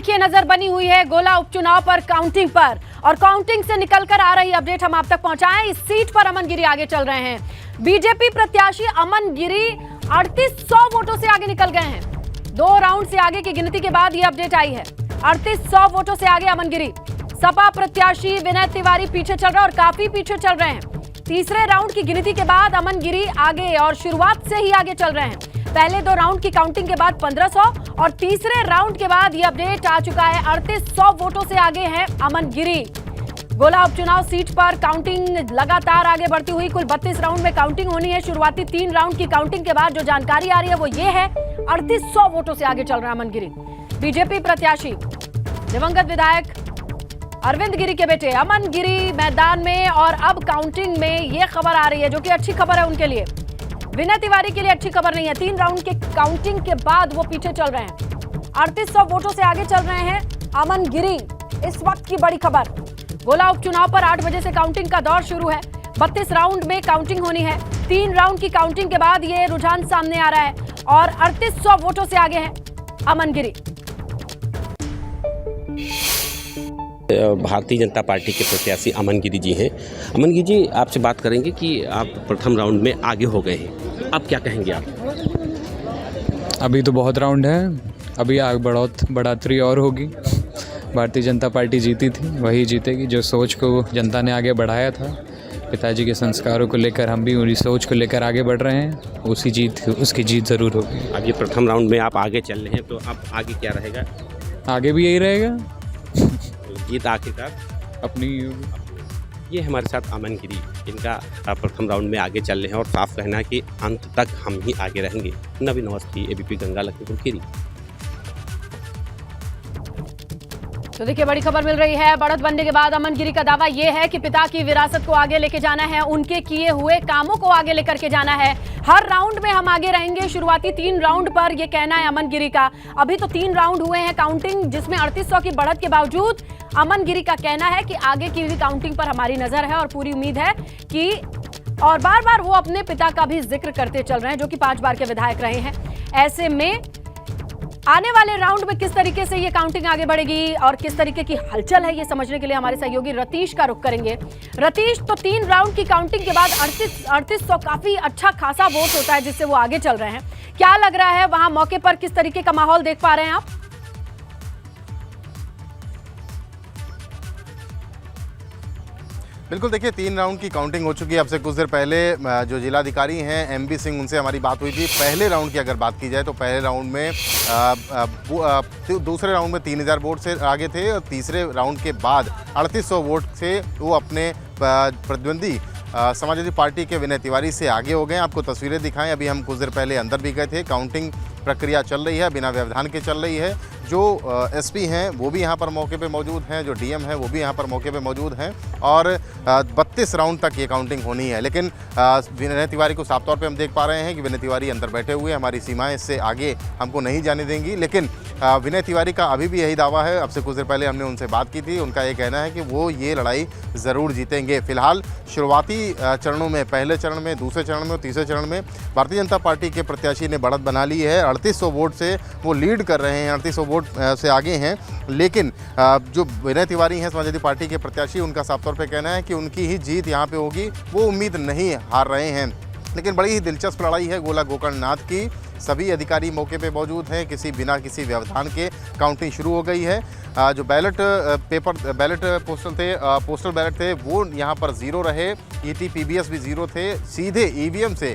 देखिए नजर बनी हुई है गोला उपचुनाव पर काउंटिंग पर, और काउंटिंग से निकलकर आ रही अपडेट हम आप तक पहुंचाएं। इस सीट पर अमन गिरी आगे चल रहे हैं। बीजेपी प्रत्याशी अमन गिरी 3800 वोटों से आगे निकल गए हैं। 2 राउंड से आगे की गिनती के बाद यह अपडेट आई है। 3800 वोटों से आगे अमन गिरी। सपा प्रत्याशी विनय तिवारी पीछे चल रहे हैं और काफी पीछे चल रहे हैं। तीसरे राउंड की गिनती के बाद अमन गिरी आगे और शुरुआत से ही आगे चल रहे हैं। पहले 2 राउंड की काउंटिंग के बाद 1500 और तीसरे राउंड के बाद यह अपडेट आ चुका है। 3800 वोटों से आगे हैं अमन गिरी। गोला उपचुनाव सीट पर काउंटिंग लगातार आगे बढ़ती हुई। कुल 32 राउंड में काउंटिंग होनी है। शुरुआती 3 राउंड की काउंटिंग के बाद जो जानकारी आ रही है वो ये है, 3800 वोटों से आगे चल रहा है अमन गिरी। बीजेपी प्रत्याशी दिवंगत विधायक अरविंद गिरी के बेटे अमन गिरी मैदान में, और अब काउंटिंग में ये खबर आ रही है जो कि अच्छी खबर है उनके लिए। विनय तिवारी के लिए अच्छी खबर नहीं है। 3 राउंड के काउंटिंग के बाद वो पीछे चल रहे हैं। 3800 वोटों से आगे चल रहे हैं अमन गिरी। इस वक्त की बड़ी खबर, गोला उपचुनाव पर 8 बजे से काउंटिंग का दौर शुरू है। 32 राउंड में काउंटिंग होनी है। 3 राउंड की काउंटिंग के बाद ये रुझान सामने आ रहा है और 3800 वोटों से आगे हैं अमन गिरी। भारतीय जनता पार्टी के प्रत्याशी अमन गिरी जी हैं। अमन गिरी जी, आपसे बात करेंगे कि आप प्रथम राउंड में आगे हो गए हैं, अब क्या कहेंगे आप? अभी तो बहुत राउंड है, अभी आगे बढ़ोतरी और होगी। भारतीय जनता पार्टी जीती थी, वही जीतेगी। जो सोच को जनता ने आगे बढ़ाया था, पिताजी के संस्कारों को लेकर हम भी उन्हीं सोच को लेकर आगे बढ़ रहे हैं। उसकी जीत ज़रूर होगी। अब ये प्रथम राउंड में आप आगे चल रहे हैं, तो अब आगे क्या रहेगा? आगे भी यही रहेगा, जीत आखिरकार अपनी। ये हमारे साथ अमन गिरी, इनका प्रथम राउंड में आगे चल रहे हैं और साफ कहना है कि अंत तक हम ही आगे रहेंगे। नवीन अवस्थी, एबीपी गंगा, लखीमपुर खीरी। तो देखिए बड़ी खबर मिल रही है। बढ़त बनने के बाद अमन गिरी का दावा यह है कि पिता की विरासत को आगे लेके जाना है, उनके किए हुए कामों को आगे लेकर के जाना है। हर राउंड में हम आगे रहेंगे। शुरुआती 3 राउंड पर यह कहना है अमन गिरी का। अभी तो 3 राउंड हुए हैं काउंटिंग, जिसमें 3800 की बढ़त के बावजूद अमन गिरी का कहना है कि आगे की भी काउंटिंग पर हमारी नजर है और पूरी उम्मीद है कि, और बार बार वो अपने पिता का भी जिक्र करते चल रहे हैं जो कि 5 बार के विधायक रहे हैं। ऐसे में आने वाले राउंड में किस तरीके से ये काउंटिंग आगे बढ़ेगी और किस तरीके की हलचल है, ये समझने के लिए हमारे सहयोगी रतीश का रुख करेंगे। रतीश, तो 3 राउंड की काउंटिंग के बाद 3800 काफी अच्छा खासा वोट होता है जिससे वो आगे चल रहे हैं। क्या लग रहा है वहां मौके पर, किस तरीके का माहौल देख पा रहे हैं आप? बिल्कुल, देखिए 3 राउंड की काउंटिंग हो चुकी है। अब से कुछ देर पहले जो जिलाधिकारी हैं एमबी सिंह, उनसे हमारी बात हुई थी। पहले राउंड की अगर बात की जाए तो पहले राउंड में दूसरे राउंड में 3000 वोट से आगे थे और तीसरे राउंड के बाद 3800 वोट से वो अपने प्रतिद्वंदी समाजवादी पार्टी के विनय तिवारी से आगे हो गए। आपको तस्वीरें दिखाएं, अभी हम कुछ देर पहले अंदर भी गए थे। काउंटिंग प्रक्रिया चल रही है, बिना व्यवधान के चल रही है। जो एसपी हैं वो भी यहाँ पर मौके पे मौजूद हैं, जो डीएम हैं वो भी यहाँ पर मौके पे मौजूद हैं, और 32 राउंड तक ये काउंटिंग होनी है। लेकिन विनय तिवारी को साफ तौर पे हम देख पा रहे हैं कि विनय तिवारी अंदर बैठे हुए, हमारी सीमाएं इससे आगे हमको नहीं जाने देंगी। लेकिन विनय तिवारी का अभी भी यही दावा है। अब से कुछ देर पहले हमने उनसे बात की थी, उनका ये कहना है कि वो ये लड़ाई ज़रूर जीतेंगे। फिलहाल शुरुआती चरणों में, पहले चरण में, दूसरे चरण में और तीसरे चरण में भारतीय जनता पार्टी के प्रत्याशी ने बढ़त बना ली है। 3800 वोट से वो लीड कर रहे हैं, 3800 वोट से आगे हैं। लेकिन जो विनय तिवारी हैं समाजवादी पार्टी के प्रत्याशी, उनका साफ तौर पे कहना है कि उनकी ही जीत यहाँ पे होगी। वो उम्मीद नहीं हार रहे हैं। लेकिन बड़ी ही दिलचस्प लड़ाई है गोला गोकर्णनाथ की। सभी अधिकारी मौके पे मौजूद हैं। बिना किसी व्यवधान के काउंटिंग शुरू हो गई है। जो बैलेट पोस्टल बैलेट थे वो यहाँ पर 0 रहे। ETPBS भी 0 थे। सीधे ईवीएम से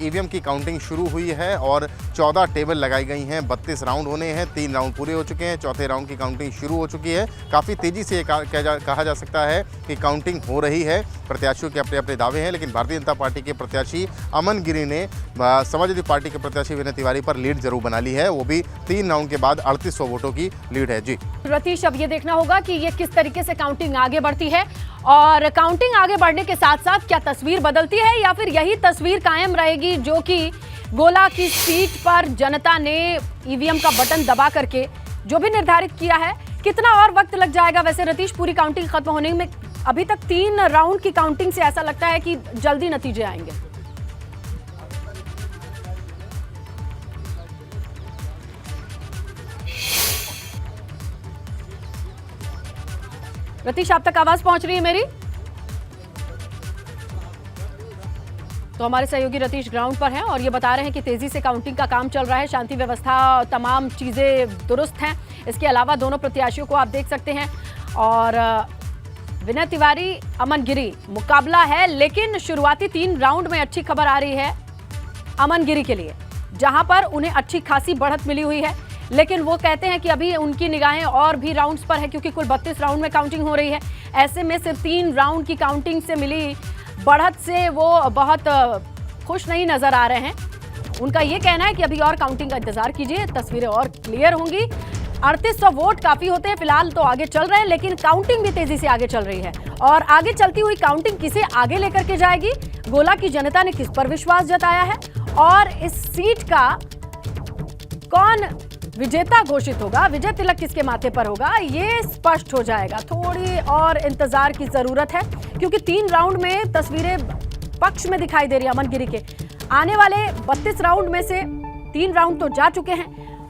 ईवीएम की काउंटिंग शुरू हुई है और 14 टेबल लगाई गई हैं। 32 राउंड होने हैं, 3 राउंड पूरे हो चुके हैं, चौथे राउंड की काउंटिंग शुरू हो चुकी है। काफ़ी तेज़ी से कहा जा सकता है कि काउंटिंग हो रही है। प्रत्याशियों के अपने अपने दावे हैं, लेकिन भारतीय जनता पार्टी के प्रत्याशी अमन गिरी ने समाजवादी पार्टी के प्रत्याशी विनय तिवारी पर लीड जरूर बना ली है। वो भी 3 राउंड के बाद 3800 वोटों की लीड है। जी रतीश, अब ये देखना होगा कि ये किस तरीके से काउंटिंग आगे बढ़ती है, और काउंटिंग आगे बढ़ने के साथ साथ क्या तस्वीर बदलती है या फिर यही तस्वीर कायम रहेगी जो कि गोला की सीट पर जनता ने ईवीएम का बटन दबा करके जो भी निर्धारित किया है। कितना और वक्त लग जाएगा वैसे रतीश पूरी काउंटिंग खत्म होने में? अभी तक 3 राउंड की काउंटिंग से ऐसा लगता है कि जल्दी नतीजे आएंगे। रतीश, आप तक आवाज पहुंच रही है मेरी? तो हमारे सहयोगी रतीश ग्राउंड पर हैं और ये बता रहे हैं कि तेजी से काउंटिंग का काम चल रहा है, शांति व्यवस्था तमाम चीजें दुरुस्त हैं। इसके अलावा दोनों प्रत्याशियों को आप देख सकते हैं और विनय तिवारी, अमन गिरी मुकाबला है, लेकिन शुरुआती 3 राउंड में अच्छी खबर आ रही है अमन गिरी के लिए, जहां पर उन्हें अच्छी खासी बढ़त मिली हुई है। लेकिन वो कहते हैं कि अभी उनकी निगाहें और भी राउंड्स पर है, क्योंकि कुल 32 राउंड में काउंटिंग हो रही है। ऐसे में सिर्फ 3 राउंड की काउंटिंग से मिली बढ़त से वो बहुत खुश नहीं नजर आ रहे हैं। उनका ये कहना है कि अभी और काउंटिंग का इंतजार कीजिए, तस्वीरें और क्लियर होंगी। 3800 वोट काफी होते हैं, फिलहाल तो आगे चल रहे हैं, लेकिन काउंटिंग भी तेजी से आगे चल रही है। और आगे चलती हुई काउंटिंग किसे आगे लेकर के जाएगी, गोला की जनता ने किस पर विश्वास जताया है और इस सीट का कौन विजेता घोषित होगा, विजय तिलक किसके माथे पर होगा, ये स्पष्ट हो जाएगा। थोड़ी और इंतजार की जरूरत है, क्योंकि 3 राउंड में तस्वीरें पक्ष में दिखाई दे रही है अमन गिरी के। आने वाले 32 राउंड में से 3 राउंड तो जा चुके हैं,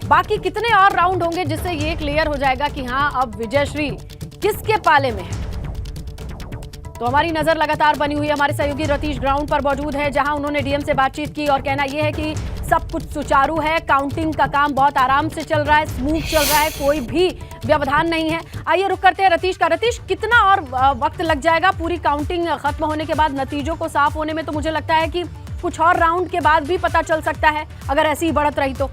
बाकी कितने और राउंड होंगे जिससे ये क्लियर हो जाएगा कि हाँ, अब विजयश्री किसके पाले में है। तो हमारी नजर लगातार बनी हुई है। हमारे सहयोगी रतीश ग्राउंड पर मौजूद है, जहां उन्होंने डीएम से बातचीत की और कहना यह है कि सब कुछ सुचारू है, काउंटिंग का काम बहुत आराम से चल रहा है, स्मूथ चल रहा है, कोई भी व्यवधान नहीं है। आइए रुक करते हैं रतीश का। रतीश, कितना और वक्त लग जाएगा पूरी काउंटिंग खत्म होने के बाद नतीजों को साफ होने में? तो मुझे लगता है कि कुछ और राउंड के बाद भी पता चल सकता है, अगर ऐसी ही बढ़त रही तो।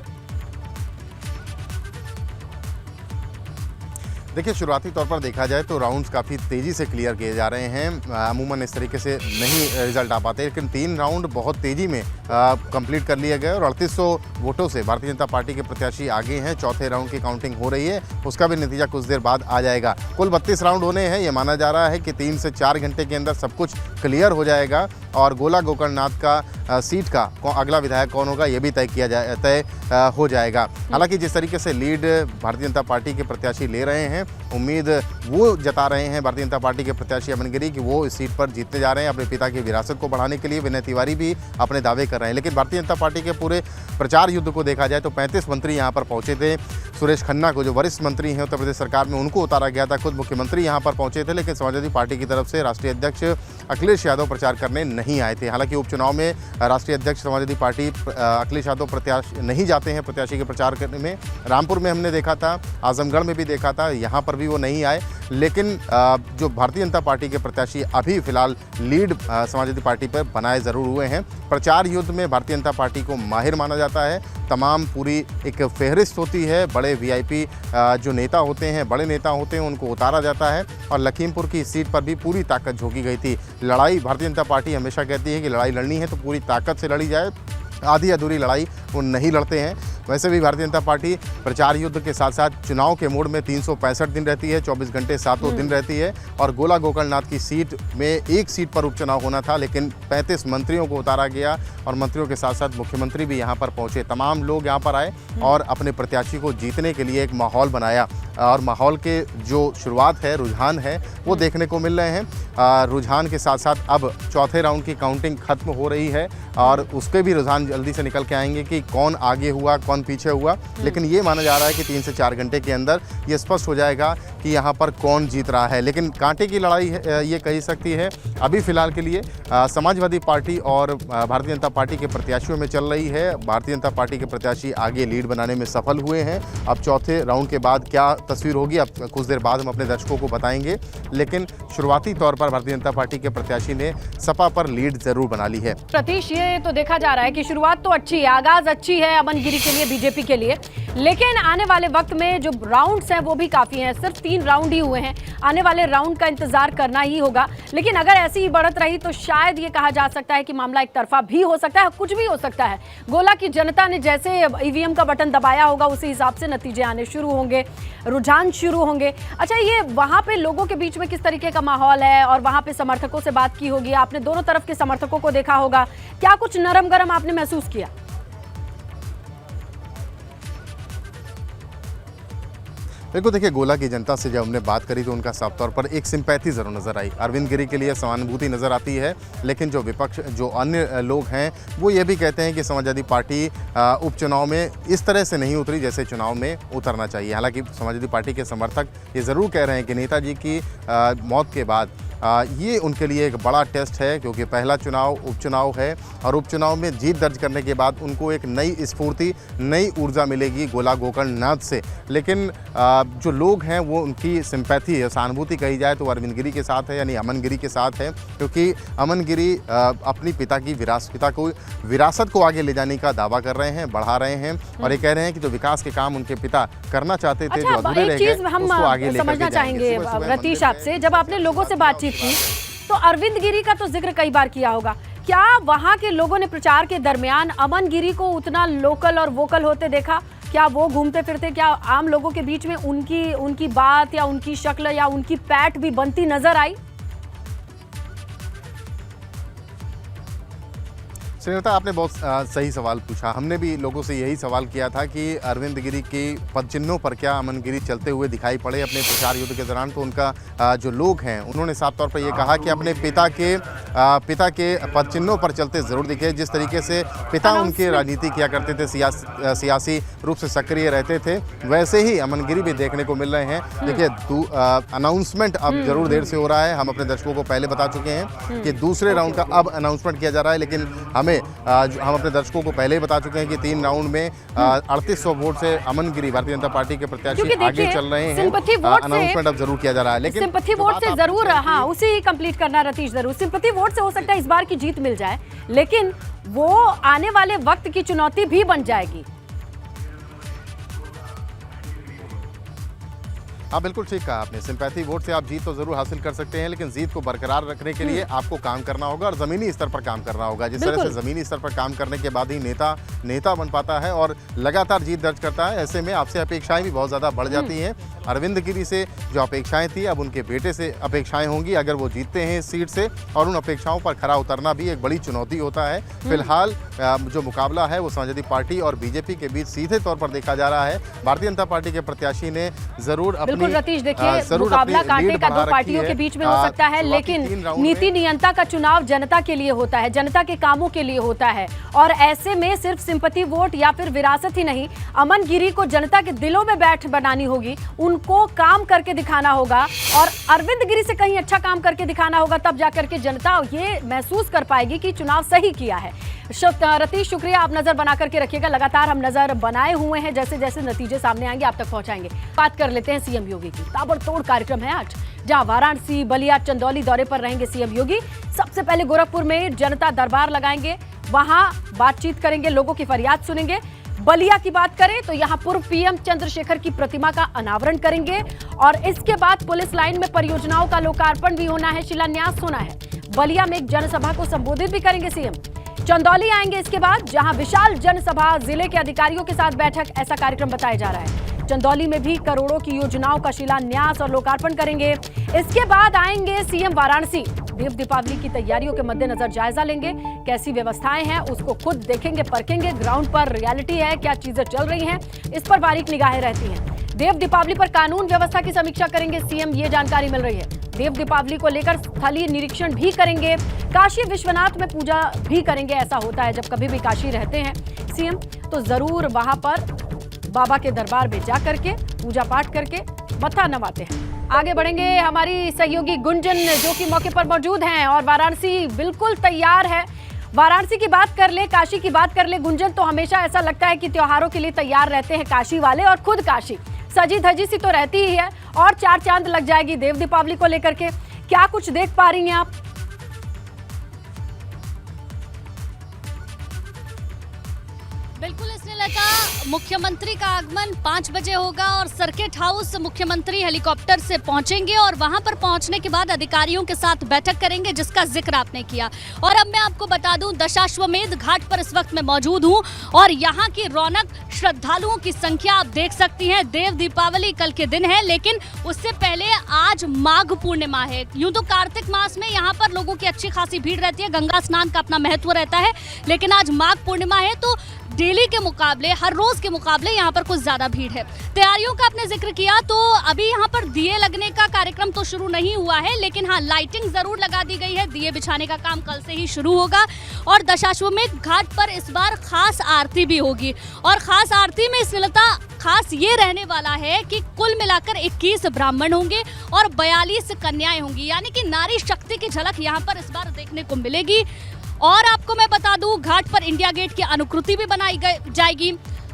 देखिए, शुरुआती तौर पर देखा जाए तो राउंड्स काफ़ी तेज़ी से क्लियर किए जा रहे हैं। अमूमन इस तरीके से नहीं रिजल्ट आ पाते, लेकिन 3 राउंड बहुत तेज़ी में कंप्लीट कर लिए गए और 3800 वोटों से भारतीय जनता पार्टी के प्रत्याशी आगे हैं। चौथे राउंड की काउंटिंग हो रही है, उसका भी नतीजा कुछ देर बाद आ जाएगा। कुल 32 राउंड होने हैं। ये माना जा रहा है कि 3 से 4 घंटे के अंदर सब कुछ क्लियर हो जाएगा और गोला गोकर्णनाथ का सीट का अगला विधायक कौन होगा, ये भी तय हो जाएगा। हालांकि जिस तरीके से लीड भारतीय जनता पार्टी के प्रत्याशी ले रहे हैं, उम्मीद वो जता रहे हैं भारतीय जनता पार्टी के प्रत्याशी अमन गिरी कि वो इस सीट पर जीतने जा रहे हैं। अपने पिता की विरासत को बढ़ाने के लिए विनय तिवारी भी अपने दावे कर रहे हैं। लेकिन भारतीय जनता पार्टी के पूरे प्रचार युद्ध को देखा जाए तो 35 मंत्री यहाँ पर पहुंचे थे। सुरेश खन्ना को, जो वरिष्ठ मंत्री हैं उत्तर प्रदेश सरकार में, उनको उतारा गया था। खुद मुख्यमंत्री यहाँ पर पहुंचे थे, लेकिन समाजवादी पार्टी की तरफ से राष्ट्रीय अध्यक्ष अखिलेश यादव प्रचार करने नहीं आए थे। हालांकि उपचुनाव में राष्ट्रीय अध्यक्ष समाजवादी पार्टी अखिलेश यादव प्रत्याशी नहीं जाते हैं प्रत्याशी के प्रचार करने में। रामपुर में हमने देखा था, आजमगढ़ में भी देखा था, यहाँ पर भी वो नहीं आए। लेकिन जो भारतीय जनता पार्टी के प्रत्याशी अभी फिलहाल लीड समाजवादी पार्टी पर बनाए ज़रूर हुए हैं। प्रचार युद्ध में भारतीय जनता पार्टी को माहिर माना जाता है। तमाम पूरी एक फहरिस्त होती है, बड़े वीआईपी जो नेता होते हैं, बड़े नेता होते हैं, उनको उतारा जाता है। और लखीमपुर की सीट पर भी पूरी ताकत झोंकी गई थी। लड़ाई भारतीय जनता पार्टी हमेशा कहती है कि लड़ाई लड़नी है तो पूरी ताकत से लड़ी जाए, आधी अधूरी लड़ाई वो नहीं लड़ते हैं। वैसे भी भारतीय जनता पार्टी प्रचार युद्ध के साथ साथ चुनाव के मोड में 365 दिन रहती है, 24 घंटे 7 दिन रहती है। और गोला गोकर्णनाथ की सीट में एक सीट पर उपचुनाव होना था, लेकिन 35 मंत्रियों को उतारा गया और मंत्रियों के साथ साथ मुख्यमंत्री भी यहाँ पर पहुँचे। तमाम लोग यहाँ पर आए और अपने प्रत्याशी को जीतने के लिए एक माहौल बनाया। और माहौल के जो शुरुआत है, रुझान है, वो देखने को मिल रहे हैं। रुझान के साथ साथ अब चौथे राउंड की काउंटिंग खत्म हो रही है और उसके भी रुझान जल्दी से निकल के आएंगे कि कौन आगे हुआ, कौन पीछे हुआ। लेकिन ये माना जा रहा है कि 3 से 4 घंटे के अंदर ये स्पष्ट हो जाएगा कि यहाँ पर कौन जीत रहा है। लेकिन कांटे की लड़ाई ये कही सकती है अभी फिलहाल के लिए समाजवादी पार्टी और भारतीय जनता पार्टी के प्रत्याशियों में चल रही है। भारतीय जनता पार्टी के प्रत्याशी आगे लीड बनाने में सफल हुए हैं। अब चौथे राउंड के बाद क्या तस्वीर होगी, अब कुछ देर बाद हम अपने दर्शकों को बताएंगे। लेकिन शुरुआती तौर पर भारतीय जनता पार्टी के प्रत्याशी ने सपा पर लीड जरूर बना ली है। सतीश, ये तो देखा जा रहा है कि शुरुआत तो अच्छी है, आगाज अच्छी है अमन गिरी के लिए, बीजेपी के लिए, लेकिन आने वाले वक्त में जो राउंड्स हैं वो भी काफी हैं। सिर्फ 3 राउंड ही हुए हैं, आने वाले राउंड का इंतजार करना ही होगा। लेकिन अगर ऐसी ही बढ़त रही तो शायद ये कहा जा सकता है कि मामला एक तरफा भी हो सकता है, कुछ भी हो सकता है। गोला की जनता ने जैसे ईवीएम का बटन दबाया होगा, उसी हिसाब से नतीजे आने शुरू होंगे, रुझान शुरू होंगे। अच्छा, ये वहां पे लोगों के बीच में किस तरीके का माहौल है और वहां पे समर्थकों से बात की होगी, आपने दोनों तरफ के समर्थकों को देखा होगा, क्या कुछ नरम गरम आपने महसूस किया? बिल्कुल, देखिए गोला की जनता से जब हमने बात करी तो उनका साफ तौर पर एक सिंपैथी ज़रूर नज़र आई। अरविंद गिरी के लिए सहानुभूति नज़र आती है, लेकिन जो विपक्ष जो अन्य लोग हैं वो ये भी कहते हैं कि समाजवादी पार्टी उपचुनाव में इस तरह से नहीं उतरी जैसे चुनाव में उतरना चाहिए। हालांकि समाजवादी पार्टी के समर्थक ये ज़रूर कह रहे हैं कि नेताजी की मौत के बाद ये उनके लिए एक बड़ा टेस्ट है, क्योंकि पहला चुनाव उपचुनाव है और उपचुनाव में जीत दर्ज करने के बाद उनको एक नई स्फूर्ति, नई ऊर्जा मिलेगी गोला गोकर्ण नाद से। लेकिन जो लोग हैं वो उनकी सिंपैथी है, सहानुभूति कही जाए तो अरविंद गिरी के साथ है, यानी अमन गिरी के साथ है, क्योंकि अमन गिरी अपनी पिता को विरासत को आगे ले जाने का दावा कर रहे हैं, बढ़ा रहे हैं और ये कह रहे हैं कि जो विकास के काम उनके पिता करना चाहते थे, जो अधूरे रह गए, उसको आगे लेकर समझना चाहेंगे रतीश आपसे, जब आपने लोगों से बातचीत की तो अरविंद गिरी का तो जिक्र कई बार किया होगा, क्या वहां के लोगों ने प्रचार के दरमियान अमन गिरी को उतना लोकल और वोकल होते देखा? क्या वो घूमते फिरते, क्या आम लोगों के बीच में उनकी बात या उनकी शक्ल या उनकी पैठ भी बनती नजर आई? श्रीलता, आपने बहुत सही सवाल पूछा। हमने भी लोगों से यही सवाल किया था कि अरविंद गिरी के पदचिन्हों पर क्या अमन गिरी चलते हुए दिखाई पड़े अपने प्रचार युद्ध के दौरान। तो उनका जो लोग हैं उन्होंने साफ तौर पर यह कहा कि अपने पिता के पदचिन्हों पर चलते ज़रूर दिखे। जिस तरीके से पिता उनके राजनीति किया करते थे, सियासी रूप से सक्रिय रहते थे, वैसे ही अमन गिरी भी देखने को मिल रहे हैं। देखिए, अनाउंसमेंट अब ज़रूर देर से हो रहा है। हम अपने दर्शकों को पहले बता चुके हैं कि दूसरे राउंड का अब अनाउंसमेंट किया जा रहा है, लेकिन हम अपने दर्शकों को पहले ही बता चुके हैं कि 3 राउंड में 3800 वोट से अमन गिरी भारतीय जनता पार्टी के प्रत्याशी आगे चल रहे हैं। अनाउंसमेंट अब जरूर किया जा रहा है, लेकिन सिंपैथी वोट से जरूर, हाँ, उसी कंप्लीट करना रतीश, जरूर सिंपैथी वोट से हो सकता है इस बार की जीत मिल जाए, लेकिन वो आने वाले वक्त की चुनौती भी बन जाएगी। हाँ, बिल्कुल ठीक कहा आपने। सिंपैथी वोट से आप जीत तो जरूर हासिल कर सकते हैं, लेकिन जीत को बरकरार रखने के लिए आपको काम करना होगा और ज़मीनी स्तर पर काम करना होगा। जिस तरह से ज़मीनी स्तर पर काम करने के बाद ही नेता बन पाता है और लगातार जीत दर्ज करता है। ऐसे में आपसे अपेक्षाएं भी बहुत ज़्यादा बढ़ जाती हैं। अरविंद गिरी से जो अपेक्षाएं थी, अब उनके बेटे से अपेक्षाएं होंगी अगर वो जीतते हैं इस सीट से, और उन अपेक्षाओं पर खरा उतरना भी एक बड़ी चुनौती होता है। फिलहाल जो मुकाबला है वो समाजवादी पार्टी और बीजेपी के बीच सीधे तौर पर देखा जा रहा है। भारतीय जनता पार्टी के प्रत्याशी ने जरूर बिल्कुल रतीश, देखिए मुकाबला कांटे का दो पार्टियों के बीच में हो सकता है, लेकिन नीति नियंता का चुनाव जनता के लिए होता है, जनता के कामों के लिए होता है, और ऐसे में सिर्फ सिंपैथी वोट या फिर विरासत ही नहीं, अमन गिरी को जनता के दिलों में बैठ बनानी होगी, उनको काम करके दिखाना होगा और अरविंद गिरी से कहीं अच्छा काम करके दिखाना होगा, तब जाकर के जनता ये महसूस कर पाएगी कि चुनाव सही किया है। रतीश, शुक्रिया, आप नजर बना करके रखिएगा, लगातार हम नजर बनाए हुए हैं, जैसे जैसे नतीजे सामने आएंगे आप तक पहुंचाएंगे। बात कर लेते हैं सीएम योगी की। ताबड़तोड़ कार्यक्रम है आज, जहां वाराणसी, बलिया, चंदौली दौरे पर रहेंगे सीएम योगी। सबसे पहले गोरखपुर में जनता दरबार लगाएंगे, वहां बातचीत करेंगे, लोगों की फरियाद सुनेंगे। बलिया की बात करें तो यहां पूर्व पीएम चंद्रशेखर की प्रतिमा का अनावरण करेंगे और इसके बाद पुलिस लाइन में परियोजनाओं का लोकार्पण भी होना है, शिलान्यास होना है। बलिया में एक जनसभा को संबोधित भी करेंगे सीएम। चंदौली आएंगे इसके बाद, जहां विशाल जनसभा, जिले के अधिकारियों के साथ बैठक, ऐसा कार्यक्रम बताया जा रहा है। चंदौली में भी करोड़ों की योजनाओं का शिलान्यास और लोकार्पण करेंगे। इसके बाद आएंगे सीएम वाराणसी, देव दीपावली की तैयारियों के मद्देनजर जायजा लेंगे, कैसी व्यवस्थाएं हैं उसको खुद देखेंगे, परखेंगे, ग्राउंड पर रियलिटी है, क्या चीजें चल रही हैं, इस पर बारीक निगाहें रहती हैं। देव दीपावली पर कानून व्यवस्था की समीक्षा करेंगे सीएम, ये जानकारी मिल रही है। देव दीपावली को लेकर स्थलीय निरीक्षण भी करेंगे, काशी विश्वनाथ में पूजा भी करेंगे। ऐसा होता है जब कभी भी काशी रहते हैं सीएम तो जरूर वहां पर बाबा के दरबार में जा करके पूजा पाठ करके मत्था नवाते हैं। आगे बढ़ेंगे, हमारी सहयोगी गुंजन जो कि मौके पर मौजूद हैं और वाराणसी बिल्कुल तैयार है। वाराणसी की बात कर ले, काशी की बात कर ले गुंजन, तो हमेशा ऐसा लगता है कि त्योहारों के लिए तैयार रहते हैं काशी वाले, और खुद काशी सजी धजी सी तो रहती ही है और 4 चांद लग जाएगी देव दीपावली को लेकर के। क्या कुछ देख पा रही हैं आप? बिल्कुल स्नेहलता, मुख्यमंत्री का आगमन 5 बजे होगा और सर्किट हाउस मुख्यमंत्री हेलीकॉप्टर से पहुंचेंगे और वहां पर पहुंचने के बाद अधिकारियों के साथ बैठक करेंगे, जिसका जिक्र आपने किया। और अब मैं आपको बता दूं, दशाश्वमेध घाट पर इस वक्त मैं मौजूद हूं और यहां की रौनक, श्रद्धालुओं की संख्या आप देख सकती हैं। देव दीपावली कल के दिन है, लेकिन उससे पहले आज माघ पूर्णिमा है। यूं तो कार्तिक मास में यहाँ पर लोगों की अच्छी खासी भीड़ रहती है, गंगा स्नान का अपना महत्व रहता है, लेकिन आज माघ पूर्णिमा है तो डेली के मुकाबले, हर रोज के मुकाबले यहाँ पर कुछ ज्यादा भीड़ है। तैयारियों का आपने जिक्र किया तो अभी यहाँ पर दिए लगने का कार्यक्रम तो शुरू नहीं हुआ है, लेकिन हाँ लाइटिंग जरूर लगा दी गई है। दिए बिछाने का काम कल से ही शुरू होगा और दशाश्वमेध घाट पर इस बार खास आरती भी होगी। और खास आरती में स्नेहलता खास ये रहने वाला है कि कुल मिलाकर 21 ब्राह्मण होंगे और 42 कन्याएं होंगी, यानी कि नारी शक्ति की झलक यहाँ पर इस बार देखने को मिलेगी। और आपको मैं बता दूं, घाट पर इंडिया गेट की अनुकृति भी बनाई जाएगी।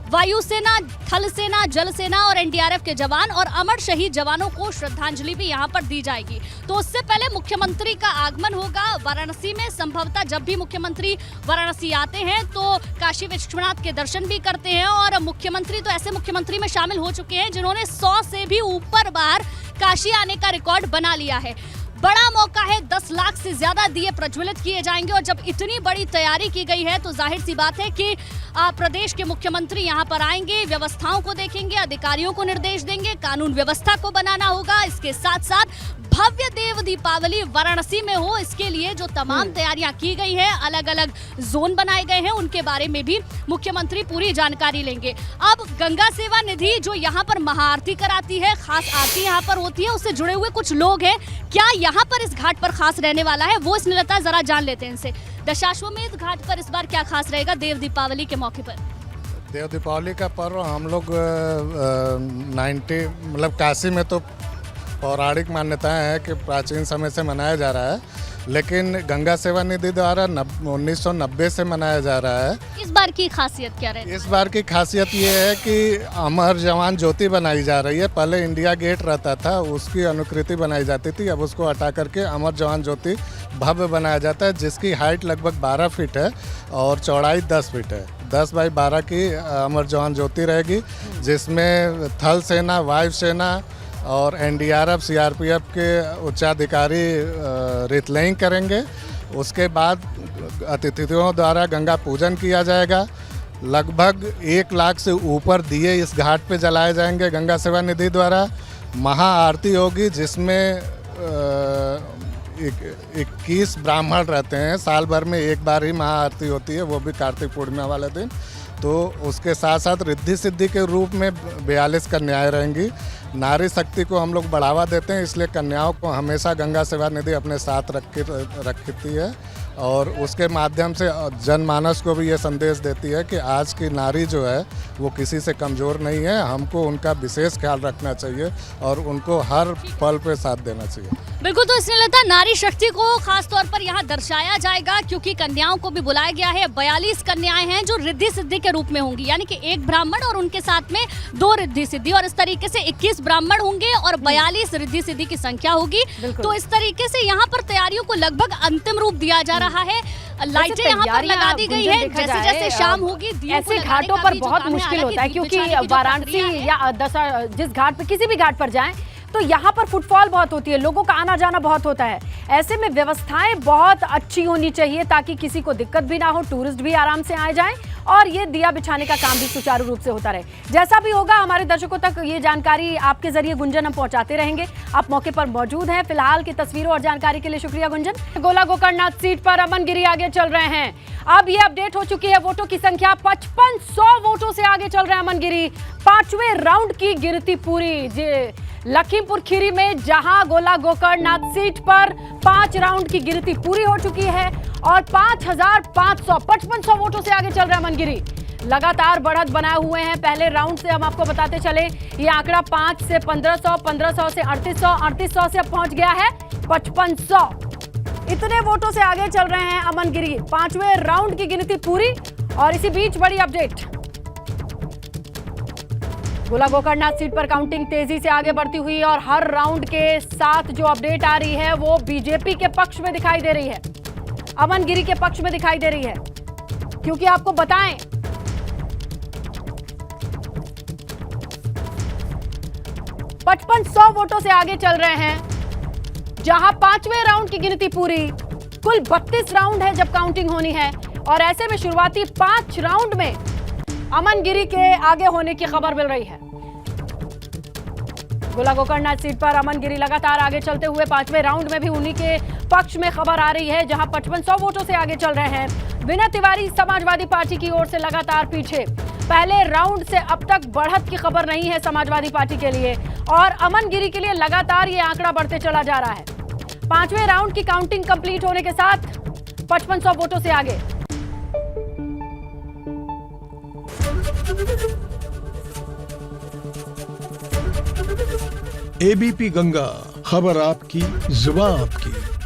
वायुसेना, थल सेना, जल सेना और एनडीआरएफ के जवान और अमर शहीद जवानों को श्रद्धांजलि भी यहाँ पर दी जाएगी। तो उससे पहले मुख्यमंत्री का आगमन होगा वाराणसी में। संभवतः जब भी मुख्यमंत्री वाराणसी आते हैं तो काशी विश्वनाथ के दर्शन भी करते हैं। और मुख्यमंत्री तो ऐसे मुख्यमंत्री में शामिल हो चुके हैं जिन्होंने 100 से भी ऊपर बार काशी आने का रिकॉर्ड बना लिया है। बड़ा मौका है, 10 लाख से ज्यादा दिए प्रज्वलित किए जाएंगे। और जब इतनी बड़ी तैयारी की गई है तो जाहिर सी बात है कि प्रदेश के मुख्यमंत्री यहां पर आएंगे, व्यवस्थाओं को देखेंगे, अधिकारियों को निर्देश देंगे, कानून व्यवस्था को बनाना होगा। इसके साथ साथ भव्य देव दीपावली वाराणसी में हो, इसके लिए जो तमाम तैयारियां की गई है, अलग अलग जोन बनाए गए हैं, उनके बारे में भी मुख्यमंत्री पूरी जानकारी लेंगे। अब गंगा सेवा निधि जो यहाँ पर महाआरती कराती है, खास आरती यहाँ पर होती है, उससे जुड़े हुए कुछ लोग हैं। क्या यहाँ पर इस घाट पर खास रहने वाला है वो स्नेहलता जरा जान लेते हैं इनसे। दशाश्वमेध घाट पर इस बार क्या खास रहेगा देव दीपावली के मौके पर? देव दीपावली का पर्व हम लोग 90 मतलब काशी में तो पौराणिक मान्यताएं हैं कि प्राचीन समय से मनाया जा रहा है, लेकिन गंगा सेवा निधि द्वारा 1990 से मनाया जा रहा है। इस बार की खासियत क्या रहेगी? इस बार की खासियत ये है कि अमर जवान ज्योति बनाई जा रही है। पहले इंडिया गेट रहता था, उसकी अनुकृति बनाई जाती थी, अब उसको हटा करके अमर जवान ज्योति भव्य बनाया जाता है, जिसकी हाइट लगभग 12 फीट है और चौड़ाई 10 फीट है। 10 बाई 12 की अमर जवान ज्योति रहेगी, जिसमें थल सेना, वायु सेना और एनडीआरएफ, सीआरपीएफ के उच्चाधिकारी रितलेइंग करेंगे। उसके बाद अतिथियों द्वारा गंगा पूजन किया जाएगा। लगभग 1 लाख से ऊपर दिए इस घाट पे जलाए जाएंगे गंगा सेवा निधि द्वारा। महाआरती होगी जिसमें 21 ब्राह्मण रहते हैं। साल भर में एक बार ही महाआरती होती है, वो भी कार्तिक पूर्णिमा वाले दिन। तो उसके साथ साथ रिद्धि सिद्धि के रूप में 42 कन्याएं रहेंगी। नारी शक्ति को हम लोग बढ़ावा देते हैं, इसलिए कन्याओं को हमेशा गंगा सेवा निधि अपने साथ रखती है और उसके माध्यम से जनमानस को भी ये संदेश देती है कि आज की नारी जो है वो किसी से कमज़ोर नहीं है। हमको उनका विशेष ख्याल रखना चाहिए और उनको हर पल पे साथ देना चाहिए। बिल्कुल, तो स्नेहलता नारी शक्ति को खास तौर पर यहाँ दर्शाया जाएगा, क्योंकि कन्याओं को भी बुलाया गया है। 42 कन्याएं हैं जो रिद्धि सिद्धि के रूप में होंगी, यानी कि 1 ब्राह्मण और उनके साथ में 2 रिद्धि सिद्धि, और इस तरीके से 21 ब्राह्मण होंगे और 42 रिद्धि सिद्धि की संख्या होगी। तो इस तरीके से यहाँ पर तैयारियों को लगभग अंतिम रूप दिया जा रहा है। लाइटें यहाँ पर लगा दी गई है, जैसे जैसे शाम होगी ऐसे घाटों पर बहुत मुश्किल होता है, क्योंकि वाराणसी या जिस घाट पर किसी भी घाट पर जाएं तो यहाँ पर फुटफॉल बहुत होती है, लोगों का आना जाना बहुत होता है। ऐसे में व्यवस्थाएं बहुत अच्छी होनी चाहिए ताकि किसी को दिक्कत भी ना हो, टूरिस्ट भी आराम से आ जाएं और ये दिया बिछाने का काम भी सुचारू रूप से होता रहे। जैसा भी होगा हमारे दर्शकों तक ये जानकारी आपके जरिए गुंजन हम पहुंचाते रहेंगे। आप मौके पर मौजूद हैं। फिलहाल की तस्वीरों और जानकारी के लिए शुक्रिया गुंजन। गोला गोकर्णनाथ सीट पर अमन गिरी आगे चल रहे हैं। अब ये अपडेट हो चुकी है, वोटों की संख्या 5500 वोटों से आगे चल रहे हैं अमन गिरी। 5वें राउंड की गिनती पूरी। लखीमपुर खीरी में जहां गोला गोकर्णनाथ सीट पर 5 राउंड की गिनती पूरी हो चुकी है और 5500 वोटों से आगे चल रहे हैं अमन गिरी। लगातार बढ़त बनाए हुए हैं। पहले राउंड से हम आपको बताते चले, ये आंकड़ा 5 से 1500, 1500 से 3800, 3800 से अब पहुंच गया है 5500। इतने वोटों से आगे चल रहे हैं अमन गिरी। 5वें राउंड की गिनती पूरी और इसी बीच बड़ी अपडेट, गोला गोकर्णनाथ सीट पर काउंटिंग तेजी से आगे बढ़ती हुई और हर राउंड के साथ जो अपडेट आ रही है वो बीजेपी के पक्ष में दिखाई दे रही है, अमन गिरी के पक्ष में दिखाई दे रही है। क्योंकि आपको बताएं 5500 वोटों से आगे चल रहे हैं। जहां 5वें राउंड की गिनती पूरी, कुल 32 राउंड है जब काउंटिंग होनी है और ऐसे में शुरुआती 5 राउंड में अमन गिरी के आगे होने की खबर मिल रही है। गोला गोकर्णनाथ सीट पर अमन गिरी लगातार आगे चलते हुए 5वें राउंड में भी उन्हीं के पक्ष में खबर आ रही है, जहां 5500 वोटों से आगे चल रहे हैं। विनय तिवारी समाजवादी पार्टी की ओर से लगातार पीछे। पहले राउंड से अब तक बढ़त की खबर नहीं है समाजवादी पार्टी के लिए और अमन गिरी के लिए लगातार ये आंकड़ा बढ़ते चला जा रहा है। 5वें राउंड की काउंटिंग कंप्लीट होने के साथ 5500 वोटों से आगे। एबीपी गंगा, खबर आपकी, जुबान आपकी।